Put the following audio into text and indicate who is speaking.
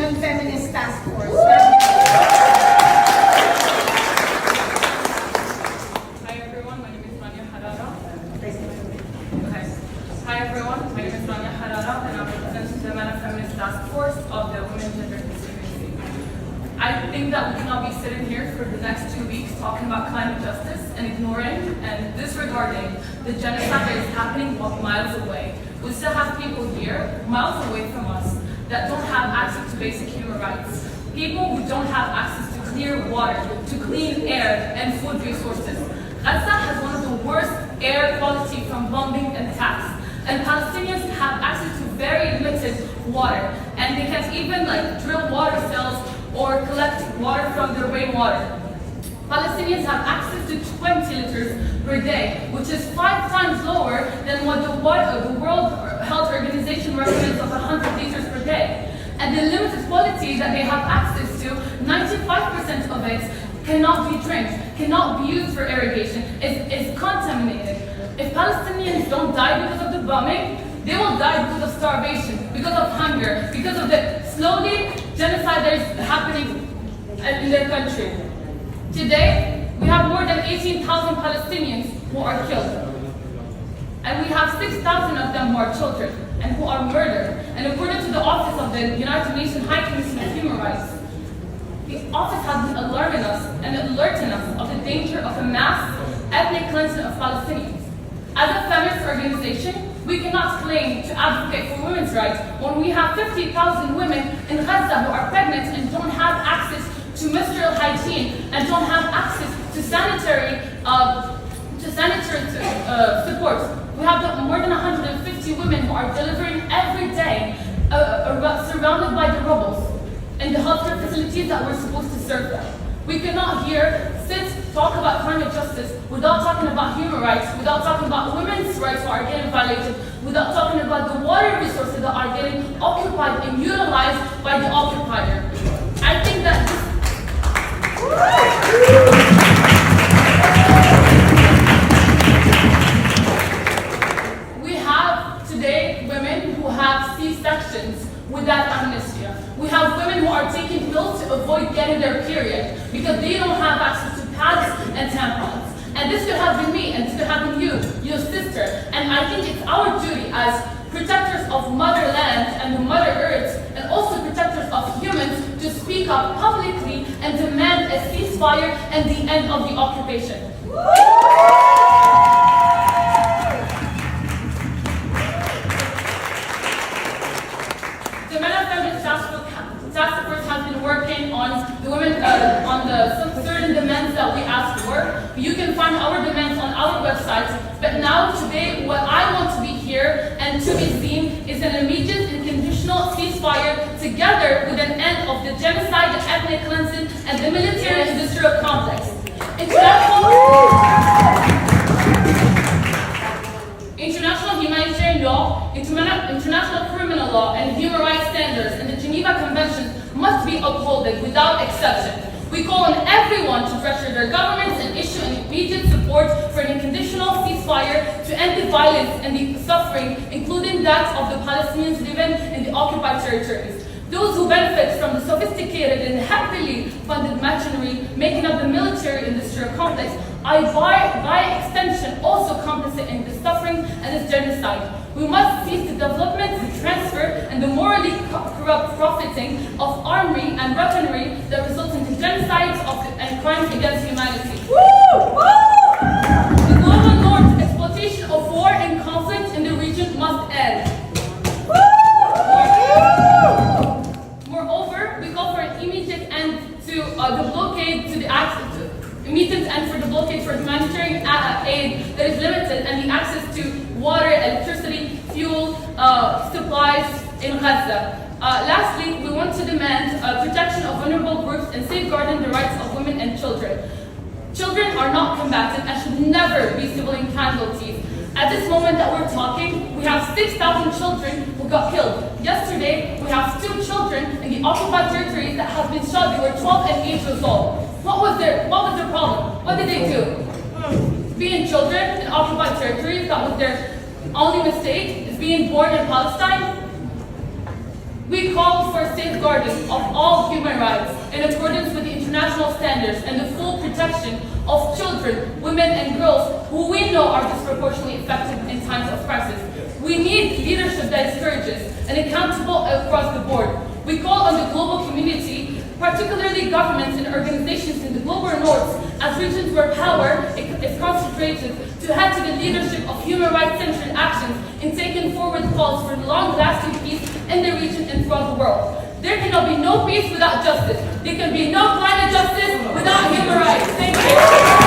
Speaker 1: Women Feminist Task Force.
Speaker 2: Hi everyone, my name is Rania Harara. Hi everyone, my name is Rania Harara and I'm representing the Women Feminist Task Force of the Women Gender Constituency. I think that we cannot be sitting here for the next 2 weeks talking about climate justice and ignoring and disregarding the genocide that is happening miles away. We still have people here, miles away from us, that don't have access to basic human rights. People who don't have access to clear water, to clean air and food resources. Gaza has one of the worst air quality from bombing and attacks. And Palestinians have access to very limited water. And they can't even drill water cells or collect water from their rainwater. Palestinians have access to 20 liters per day, which is 5 times lower than what the World Health Organization recommends of 100 liters per day. And the limited quality that they have access to, 95% of it cannot be drank, cannot be used for irrigation, is contaminated. If Palestinians don't die because of the bombing, they will die because of starvation, because of hunger, because of the slowly genocide that is happening in their country. Today, we have more than 18,000 Palestinians who are killed. And we have 6,000 of them who are children and who are murdered. And according to the Office of the United Nations High Commission on Human Rights, the office has been alarming us and alerting us of the danger of a mass ethnic cleansing of Palestinians. As a feminist organization, we cannot claim to advocate for women's rights when we have 50,000 women in Gaza who are pregnant and don't have access to menstrual hygiene and don't have access to sanitary support. We have more than 150 women who are delivering every day, surrounded by the rubble in the healthcare facilities that we're supposed to serve them. We cannot talk about climate justice without talking about human rights, without talking about women's rights who are getting violated, without talking about the water resources that are getting occupied and utilized by the occupier. I think that we have today women who have C-sections without amnestia. We have women who are taking pills to avoid getting their period because they don't have access to pads and tampons. And this could have been me, and this could have been you, your sister. And I think it's our duty as protectors of motherland and the Mother Earth, and also protectors of humans, to speak up publicly and demand a ceasefire and the end of the occupation. The Men of Feminist Task Force has been working on the women, some certain demands that we asked for. You can find our demands on our website. But now, today, what I want to be here and to be seen is an immediate and conditional ceasefire together with an end of the genocide, the ethnic cleansing, and the military-industrial complex. International humanitarian law, international criminal law, and human rights standards and the Geneva Conventions must be upheld without exception. We call on everyone to pressure their governments and issue an immediate support for an unconditional ceasefire to end the violence and the suffering, including that of the Palestinians living in the occupied territories. Those who benefit from the sophisticated and heavily funded machinery making up the military-industrial complex are by extension also complicit in the suffering and this genocide. We must cease the development, the transfer, and the morally corrupt profiting of armory and weaponry that results in the genocides and crimes against humanity. The global north exploitation of war and conflict in the region must end. Moreover, we call for an immediate end to the blockade for humanitarian aid that is limited and the access to water, electricity, fuel, supplies in Gaza. Lastly, we want to demand protection of vulnerable groups and safeguarding the rights of women and children. Children are not combatant and should never be civilian casualties. At this moment that we're talking, we have 6,000 children who got killed. Yesterday, we have 2 children in the occupied territories that have been shot. They were 12 and 8 years old. What was their problem? What did they do? Being children in occupied territories, that was their only mistake, is being born in Palestine. We called for safeguarding of all human rights in accordance with the international standards and the full protection of children, women, and girls who we know are disproportionately affected in times of crisis. We need leadership that is courageous and accountable across the board. We call on the global community, particularly governments and organizations in the global north, as regions where power is concentrated, to head to the leadership of human rights-centered actions in taking forward calls for long-lasting peace in the region and throughout the world. There cannot be no peace without justice. There can be no climate justice without human rights. Thank you.